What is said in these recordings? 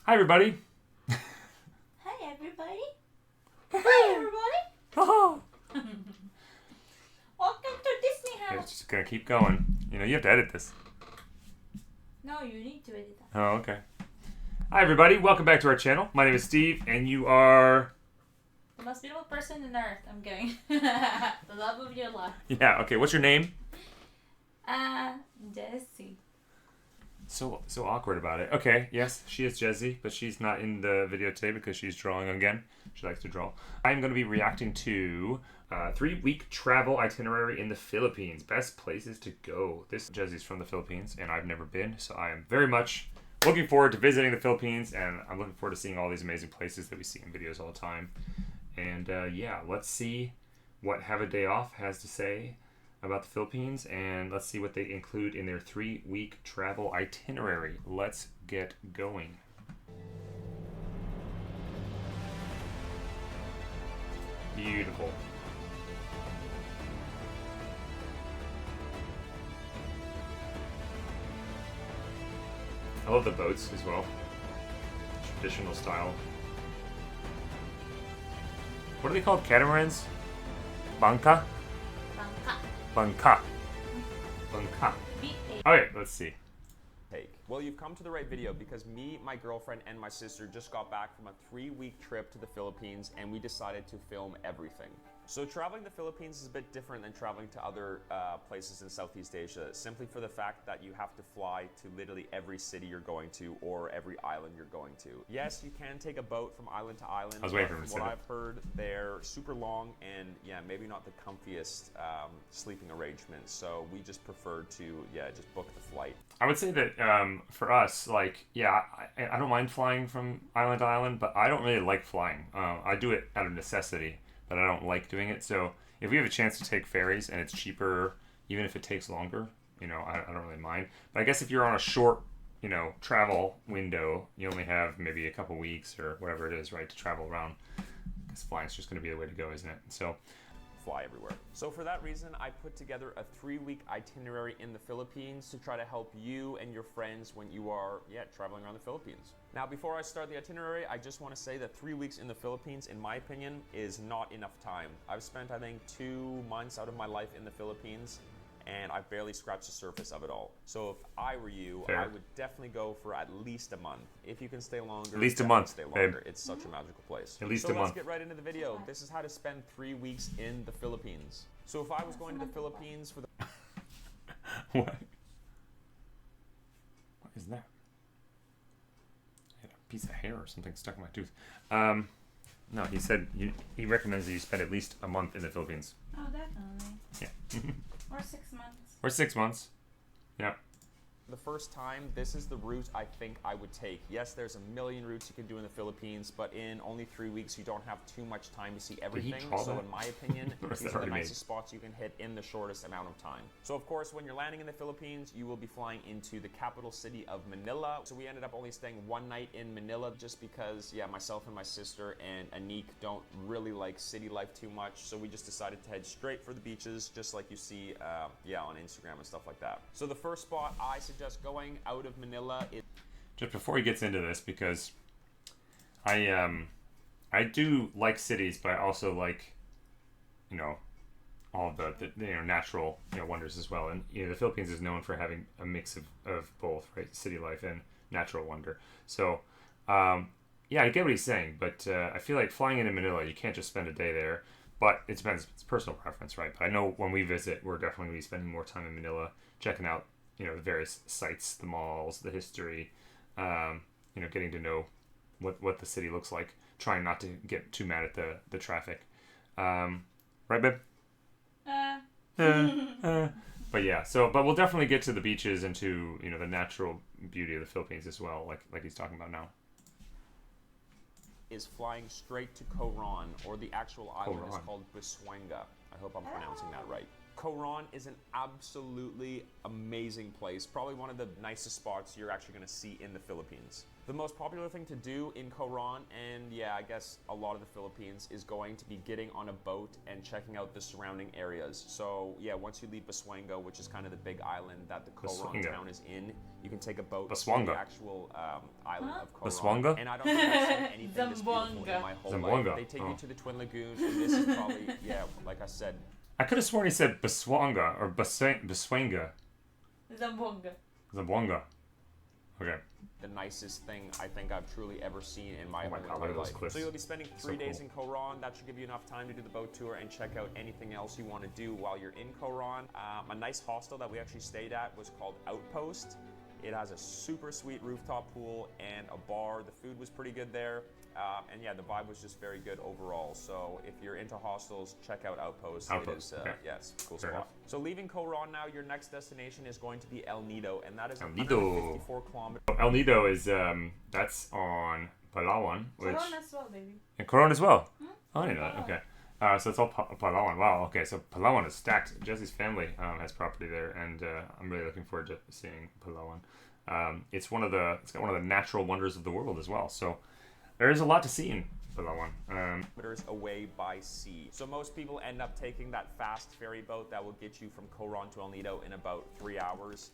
Hi, everybody. Hi, everybody. Hi, everybody. Oh. Welcome to Disney It's House. just gonna keep going. You know, you have to edit this. No, you need to edit that. Oh, okay. Hi, everybody. Welcome back to our channel. My name is Steve, and you are... The most beautiful person on earth. I'm kidding. The love of your life. Yeah, okay. What's your name? Jezie. So awkward about it. Okay, yes, she is Jezie, but she's not in the video today because she's drawing again. She likes to draw. I'm going to be reacting to 3-week travel itinerary in the Philippines. Best places to go. This Jezie's from the Philippines, and I've never been, so I am very much looking forward to visiting the Philippines, and I'm looking forward to seeing all these amazing places that we see in videos all the time. And yeah, let's see what Have a Day Off has to say about the Philippines, and let's see what they include in their 3-week travel itinerary. Let's get going. Beautiful. I love the boats as well. Traditional style. What are they called? Catamarans? Bangka? Bangka. Bangka. Alright, let's see. Take. Well, you've come to the right video because me, my girlfriend, and my sister just got back from a 3-week trip to the Philippines, and we decided to film everything. So traveling to the Philippines is a bit different than traveling to other places in Southeast Asia, simply for the fact that you have to fly to literally every city you're going to or every island you're going to. Yes, you can take a boat from island to island. I was waiting for him to From say what that. I've heard, they're super long and yeah, maybe not the comfiest sleeping arrangements. So we just preferred to just book the flight. I would say that for us, like, yeah, I don't mind flying from island to island, but I don't really like flying. I do it out of necessity, but I don't like doing it. So if we have a chance to take ferries and it's cheaper, even if it takes longer, you know, I don't really mind. But I guess if you're on a short, you know, travel window, you only have maybe a couple weeks or whatever it is, right, to travel around. Because flying's just going to be the way to go, isn't it? So Fly everywhere. So for that reason, I put together a 3-week itinerary in the Philippines to try to help you and your friends when you are, traveling around the Philippines. Now, before I start the itinerary, I just want to say that 3 weeks in the Philippines, in my opinion, is not enough time. I've spent, I think, 2 months out of my life in the Philippines, and I've barely scratched the surface of it all. So if I were you, Fair. I would definitely go for at least a month. If you can stay longer, At least a definitely month, stay babe. longer. It's such a magical place. At least so a month. let's get right into the video. This is how to spend 3 weeks in the Philippines. So if I was going to the Philippines for the what? What is that? I had a piece of hair or something stuck in my tooth. No, he said he recommends that you spend at least a month in the Philippines. Oh, definitely. Yeah. Or 6 months. Or 6 months. Yeah. The first time, this is the route I think I would take. Yes, there's a million routes you can do in the Philippines, but in only 3 weeks, you don't have too much time to see everything. draw So that? in my opinion, Or is these that are the already made? nicest spots you can hit in the shortest amount of time. So of course, when you're landing in the Philippines, you will be flying into the capital city of Manila. So we ended up only staying 1 night in Manila just because, myself and my sister and Anik don't really like city life too much. So we just decided to head straight for the beaches, just like you see, on Instagram and stuff like that. So the first spot I suggest going out of Manila is... Just before he gets into this, because I do like cities, but I also like, you know, all of the natural wonders as well. And the Philippines is known for having a mix of both, right? City life and natural wonder. So I get what he's saying, but I feel like flying into Manila, you can't just spend a day there. But it depends. It's personal preference, right? But I know when we visit, we're definitely going to be spending more time in Manila, checking out the various sites, the malls, the history, getting to know what the city looks like, trying not to get too mad at the traffic. Right, babe? But yeah, but we'll definitely get to the beaches and to, the natural beauty of the Philippines as well, like he's talking about now. Is flying straight to Coron, or the actual island is Coron. called Busuanga. I hope I'm pronouncing that right. Coron is an absolutely amazing place, probably one of the nicest spots you're actually going to see in the Philippines. The most popular thing to do in Coron, and yeah, I guess a lot of the Philippines, is going to be getting on a boat and checking out the surrounding areas. So yeah, once you leave Busuanga, which is kind of the big island that the Coron town is in, you can take a boat to the actual island of Coron. Busuanga? And I don't think I've seen anything this beautiful in my whole life. They take you to the Twin Lagoons, and this is probably, yeah, like I said. I could have sworn he said Busuanga or Busuanga. Zamboanga. Okay. The nicest thing I think I've truly ever seen in my God, whole look at those life. cliffs. So you'll be spending 3 days in Coron. That should give you enough time to do the boat tour and check out anything else you want to do while you're in Coron. A nice hostel that we actually stayed at was called Outpost. It has a super sweet rooftop pool and a bar. The food was pretty good there. And yeah, the vibe was just very good overall. So if you're into hostels, check out Outpost. It is, yes, cool spot. Enough. So leaving Coron now, your next destination is going to be El Nido, and that is El Nido. 154 kilometers. El Nido is that's on Palawan, which Coron as well, baby. and Coron as well. Hmm? Oh, I didn't know that. Okay. So it's all Palawan. Wow. Okay. So Palawan is stacked. Jezie's family has property there, and I'm really looking forward to seeing Palawan. It's got one of the natural wonders of the world as well. So there is a lot to see in Palawan. Kilometers away by sea. So most people end up taking that fast ferry boat that will get you from Coron to El Nido in about 3 hours.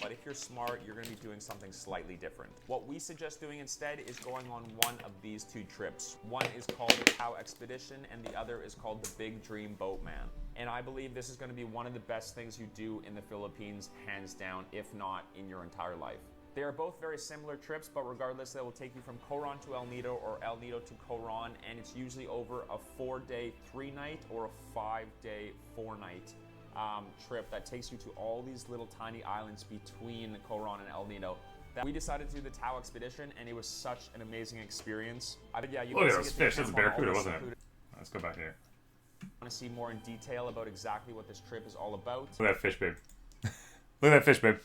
But if you're smart, you're going to be doing something slightly different. What we suggest doing instead is going on one of these 2 trips. One is called the Tao Expedition, and the other is called the Big Dream Boatman. And I believe this is going to be one of the best things you do in the Philippines, hands down, if not in your entire life. They are both very similar trips, but regardless, they will take you from Coron to El Nido or El Nido to Coron, and it's usually over a 4-day, 3-night or a 5-day, 4-night trip that takes you to all these little tiny islands between Coron and El Nido. We decided to do the Tao Expedition, and it was such an amazing experience. Yeah, you Look at those fish. That's a barracuda, wasn't it? Let's go back here. Want to see more in detail about exactly what this trip is all about? Look at that fish, babe. Look at that fish, babe.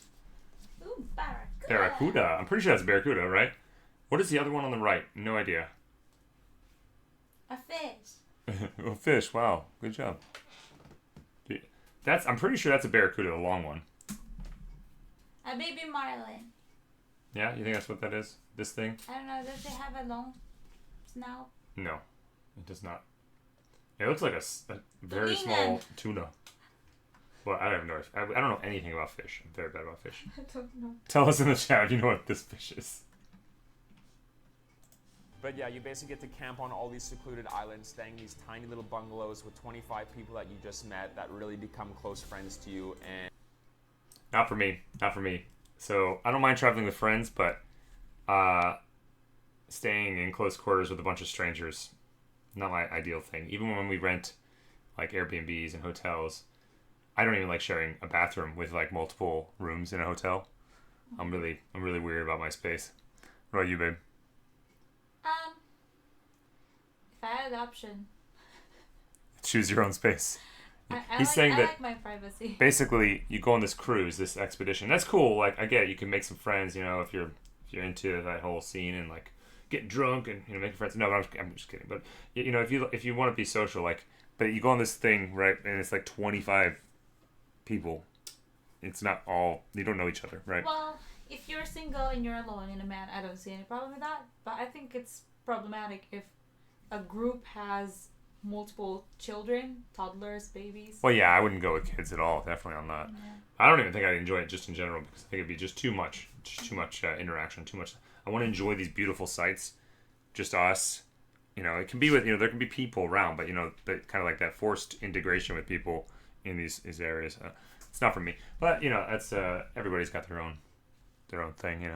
Ooh, barracuda. Barracuda. I'm pretty sure that's a barracuda, right? What is the other one on the right? No idea. A fish. A fish. Wow. Good job. I'm pretty sure that's a barracuda, the long one. A baby marlin. Yeah, you think that's what that is? This thing? I don't know. Does it have a long snout? No, it does not. It looks like a very small tuna. Well, I don't know. I don't know anything about fish. I'm very bad about fish. I don't know. Tell us in the chat if you know what this fish is. But yeah, you basically get to camp on all these secluded islands, staying in these tiny little bungalows with 25 people that you just met that really become close friends to you. And Not for me. Not for me. So I don't mind traveling with friends, but staying in close quarters with a bunch of strangers, not my ideal thing. Even when we rent like Airbnbs and hotels, I don't even like sharing a bathroom with like multiple rooms in a hotel. I'm really weird about my space. What about you, babe? If I had the option, Choose your own space. He's saying that I like my privacy. Basically, you go on this cruise, this expedition. That's cool. Like I get it, you can make some friends. You know, if you're into that whole scene and like get drunk and making friends. No, I'm just kidding. But you know, if you want to be social, like, but you go on this thing, right, and it's like 25 people. It's not all, you don't know each other, right? Well, if you're single and you're alone and a man, I don't see any problem with that. But I think it's problematic if a group has multiple children, toddlers, babies. Well, yeah, I wouldn't go with kids at all. Definitely on that. Yeah. I don't even think I'd enjoy it just in general because I think it'd be just too much interaction, too much. I want to enjoy these beautiful sights, just us. You know, it can be with, there can be people around, but but kind of like that forced integration with people in these areas. It's not for me. But that's everybody's got their own thing.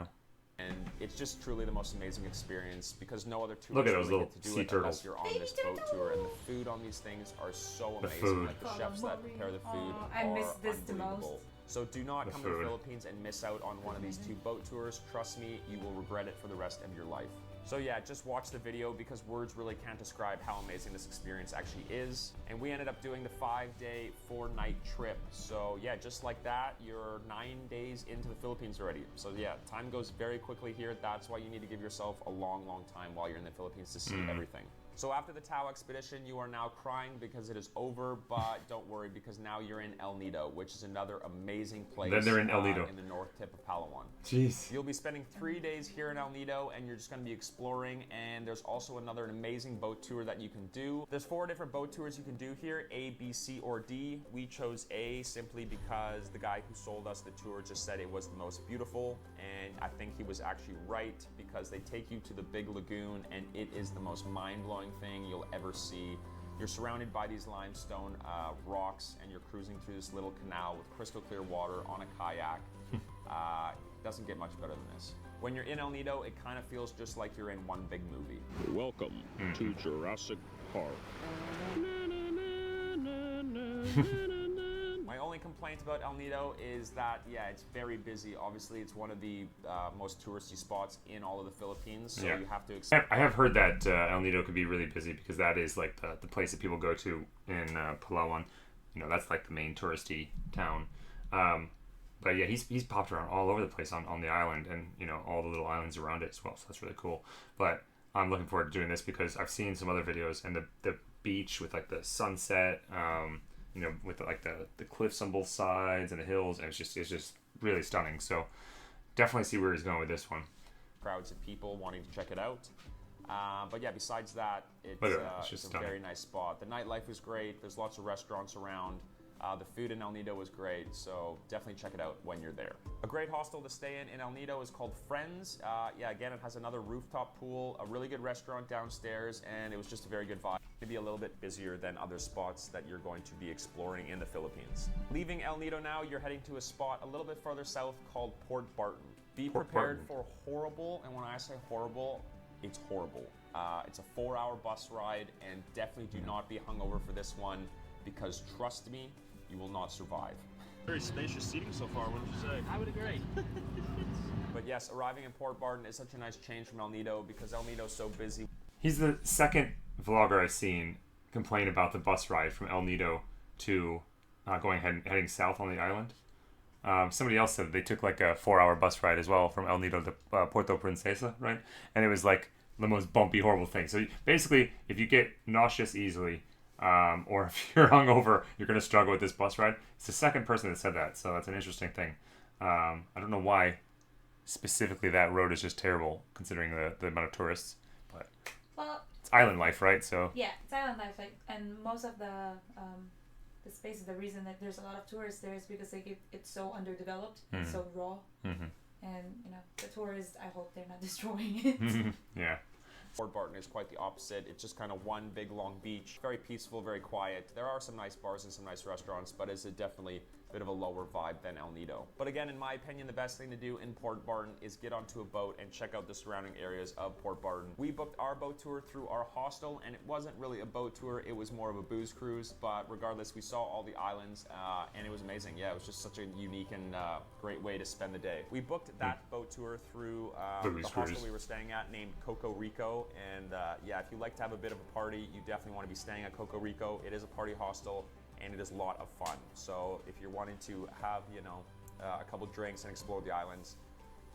And it's just truly the most amazing experience because no other tourists Look at those really little get to do sea it turtles. unless you're on this boat tour. And the food on these things are so amazing. Like the chefs that prepare the food I miss this the unbelievable. most. So do not come to the Philippines and miss out on one of these 2 boat tours. Trust me, you will regret it for the rest of your life. So yeah, just watch the video because words really can't describe how amazing this experience actually is. And we ended up doing the 5-day, 4-night trip. So yeah, just like that, you're 9 days into the Philippines already. So yeah, time goes very quickly here. That's why you need to give yourself a long, long time while you're in the Philippines to see everything. So after the Tao expedition, you are now crying because it is over, but don't worry because now you're in El Nido, which is another amazing place. Then they're in El Nido. In the north tip of Palawan. Jeez. You'll be spending 3 days here in El Nido, and you're just going to be exploring, and there's also an amazing boat tour that you can do. There's 4 different boat tours you can do here, A, B, C, or D. We chose A simply because the guy who sold us the tour just said it was the most beautiful, and I think he was actually right because they take you to the big lagoon, and it is the most mind-blowing thing you'll ever see. You're surrounded by these limestone rocks, and you're cruising through this little canal with crystal clear water on a kayak. Doesn't get much better than this. When you're in El Nido, it kind of feels just like you're in one big movie. Welcome to Jurassic Park. My only complaint about El Nido is that, yeah, it's very busy. Obviously, it's one of the most touristy spots in all of the Philippines, so you have to I have heard that El Nido could be really busy because that is like the place that people go to in Palawan. You know, that's like the main touristy town. But yeah, he's popped around all over the place on the island and, you know, all the little islands around it as well, so that's really cool. But I'm looking forward to doing this because I've seen some other videos and the beach with like the sunset, you know, with like the cliffs on both sides and the hills, and it's just really stunning. So definitely see where he's going with this one. Crowds of people wanting to check it out. But yeah, besides that, it's a very nice spot. The nightlife is great. There's lots of restaurants around. The food in El Nido was great, so definitely check it out when you're there. A great hostel to stay in El Nido is called Friends. Yeah, again, it has another rooftop pool, a really good restaurant downstairs, and it was just a very good vibe. Maybe a little bit busier than other spots that you're going to be exploring in the Philippines. Leaving El Nido now, you're heading to a spot a little bit farther south called Port Barton. Be prepared for horrible, and when I say horrible, it's horrible. It's a 4-hour bus ride, and definitely do not be hungover for this one, because trust me, you will not survive. Very spacious seating so far, wouldn't you say? I would agree. But yes, arriving in Port Barton is such a nice change from El Nido because El Nido is so busy. He's the second vlogger I've seen complain about the bus ride from El Nido to heading south on the island. Somebody else said they took like a 4-hour bus ride as well from El Nido to Puerto Princesa, right? And it was like the most bumpy, horrible thing. So basically, if you get nauseous easily, or if you're hungover, you're going to struggle with this bus ride. It's the second person that said that, so that's an interesting thing. I don't know why specifically that road is just terrible, considering the amount of tourists. But it's island life, right? So yeah, it's island life, like, and most of the spaces. The reason that there's a lot of tourists there is because it's so underdeveloped, it's so raw, and you know the tourists. I hope they're not destroying it. Yeah. Port Barton is quite the opposite. It's just kind of one big long beach. Very peaceful, very quiet. There are some nice bars and some nice restaurants, but it's definitely a bit of a lower vibe than El Nido. But again, in my opinion, the best thing to do in Port Barton is get onto a boat and check out the surrounding areas of Port Barton. We booked our boat tour through our hostel, and it wasn't really a boat tour. It was more of a booze cruise, but regardless, we saw all the islands, and it was amazing. Yeah, it was just such a unique and great way to spend the day. We booked that boat tour through the hostel we were staying at named Coco Rico, and yeah, if you like to have a bit of a party, you definitely want to be staying at Coco Rico. It is a party hostel, and it is a lot of fun. So if you're wanting to have, you know, a couple drinks and explore the islands,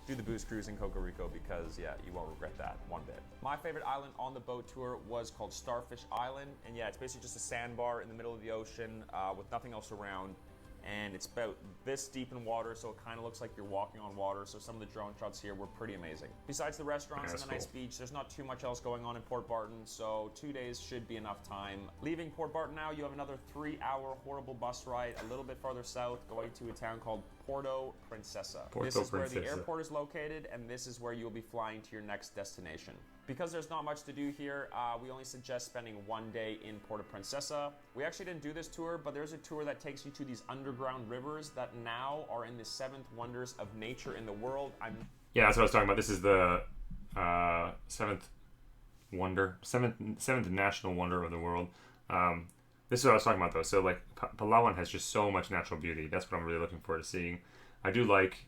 do the booze cruise in Coco Rico because, yeah, you won't regret that one bit. My favorite island on the boat tour was called Starfish Island. And yeah, it's basically just a sandbar in the middle of the ocean with nothing else around. And it's about this deep in water, so it kind of looks like you're walking on water. So some of the drone shots here were pretty amazing. Besides the restaurants and the nice beach, there's not too much else going on in Port Barton, so 2 days should be enough time. Leaving Port Barton now, you have another 3-hour horrible bus ride a little bit farther south, going to a town called Puerto Princesa. This is where the airport is located, and this is where you'll be flying to your next destination. Because there's not much to do here, we only suggest spending 1 day in Puerto Princesa. We actually didn't do this tour, but there's a tour that takes you to these underground rivers that now are in the 7th wonders of nature in the world. Yeah, that's what I was talking about. This is the seventh national wonder of the world. This is what I was talking about, though. So, like, Palawan has just so much natural beauty. That's what I'm really looking forward to seeing. I do like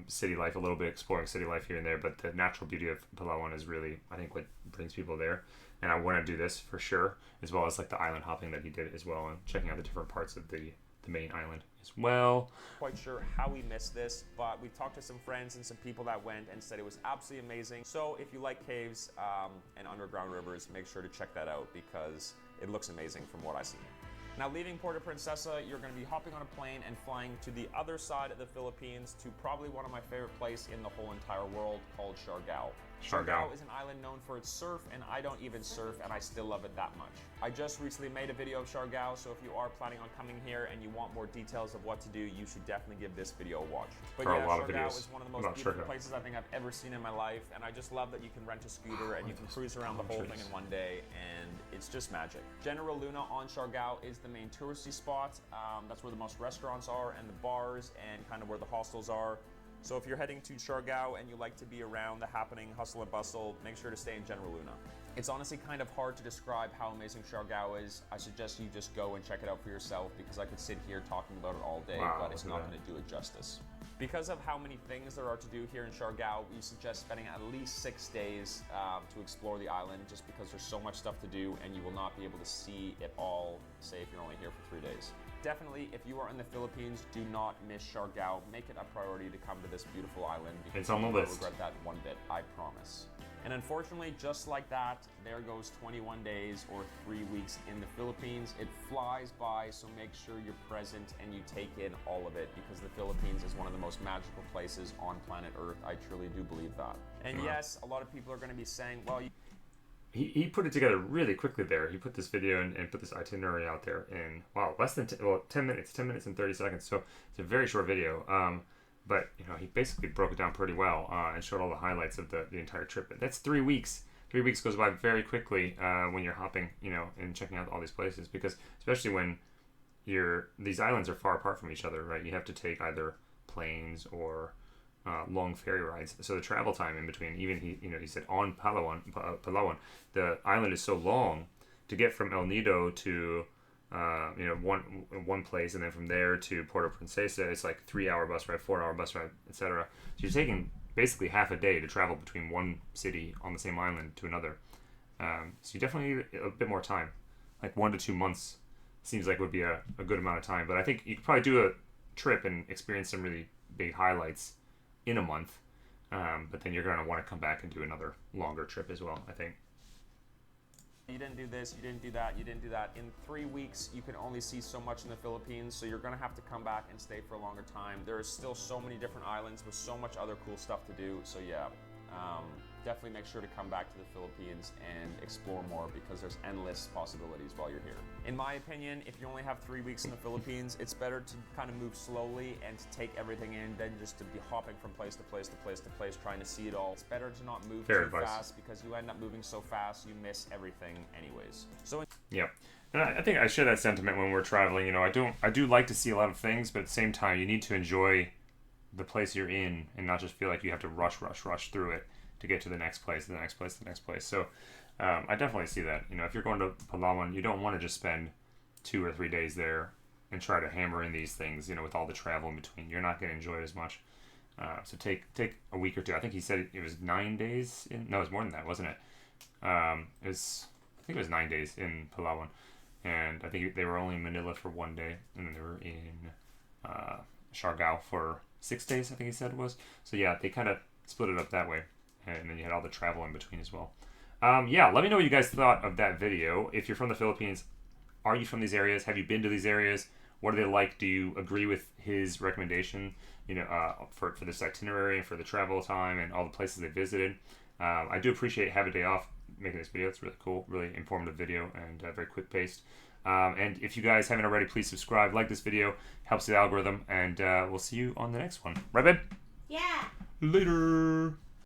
city life a little bit, exploring city life here and there, but the natural beauty of Palawan is really, I think, what brings people there. And I want to do this for sure, as well as like the island hopping that he did as well, and checking out the different parts of the the main island as well. Quite sure how we missed this, but we talked to some friends and some people that went and said it was absolutely amazing. So if you like caves and underground rivers, make sure to check that out because it looks amazing from what I see. Now, leaving Puerto Princesa, you're going to be hopping on a plane and flying to the other side of the Philippines to probably one of my favorite places in the whole entire world called Siargao. Siargao is an island known for its surf, and I don't even surf, and I still love it that much. I just recently made a video of Siargao, so if you are planning on coming here and you want more details of what to do, you should definitely give this video a watch. But yeah, Siargao is one of the most beautiful places I think I've ever seen in my life, and I just love that you can rent a scooter and you can cruise around the whole thing in one day, and it's just magic. General Luna on Siargao is the main touristy spot. That's where the most restaurants are and the bars and kind of where the hostels are. So if you're heading to Siargao and you like to be around the happening hustle and bustle, make sure to stay in General Luna. It's honestly kind of hard to describe how amazing Siargao is. I suggest you just go and check it out for yourself because I could sit here talking about it all day, but it's not going to do it justice. Because of how many things there are to do here in Siargao, we suggest spending at least 6 days to explore the island just because there's so much stuff to do and you will not be able to see it all, say if you're only here for 3 days. Definitely, if you are in the Philippines, do not miss Siargao. Make it a priority to come to this beautiful island because it's on the list. You won't regret that one bit, I promise. And unfortunately, just like that, there goes 21 days or 3 weeks in the Philippines. It flies by, so make sure you're present and you take in all of it because the Philippines is one of the most magical places on planet Earth. I truly do believe that. And yes, a lot of people are going to be saying, well, He put it together really quickly there. He put this video and put this itinerary out there in, less than 10 minutes, 10 minutes and 30 seconds. So it's a very short video. But, he basically broke it down pretty well and showed all the highlights of the entire trip. But that's 3 weeks. 3 weeks goes by very quickly when you're hopping, and checking out all these places. Because especially when these islands are far apart from each other, right? You have to take either planes or long ferry rides. So the travel time in between, even he said on Palawan, the island is so long to get from El Nido to one place, and then from there to Puerto Princesa, it's like 3-hour bus ride, 4-hour bus ride, etc. So you're taking basically half a day to travel between one city on the same island to another. So you definitely need a bit more time, like 1 to 2 months seems like would be a good amount of time. But I think you could probably do a trip and experience some really big highlights in a month, but then you're going to want to come back and do another longer trip as well, I think. You didn't do this, you didn't do that, you didn't do that. In 3 weeks, you can only see so much in the Philippines, so you're going to have to come back and stay for a longer time. There is still so many different islands with so much other cool stuff to do, so yeah. Definitely make sure to come back to the Philippines and explore more because there's endless possibilities while you're here. In my opinion, if you only have 3 weeks in the Philippines, it's better to kind of move slowly and to take everything in than just to be hopping from place to place to place to place trying to see it all. It's better to not move too fast because you end up moving so fast you miss everything anyways. So yeah. And I think I share that sentiment when we're traveling. I do like to see a lot of things, but at the same time, you need to enjoy the place you're in and not just feel like you have to rush through it to get to the next place, the next place, the next place. So I definitely see that. If you're going to Palawan, you don't want to just spend 2 or 3 days there and try to hammer in these things, with all the travel in between. You're not going to enjoy it as much. So take a week or two. I think he said it was 9 days. No, it was more than that, wasn't it? I think it was 9 days in Palawan. And I think they were only in Manila for 1 day. And then they were in Siargao for 6 days, I think he said it was. So yeah, they kind of split it up that way. And then you had all the travel in between as well. Yeah, let me know what you guys thought of that video. If you're from the Philippines, are you from these areas? Have you been to these areas? What are they like? Do you agree with his recommendation, for this itinerary and for the travel time and all the places they visited? I do appreciate having a day off making this video. It's really cool, really informative video and very quick paced. And if you guys haven't already, please subscribe, like this video, helps the algorithm, and we'll see you on the next one. Right, babe? Yeah. Later.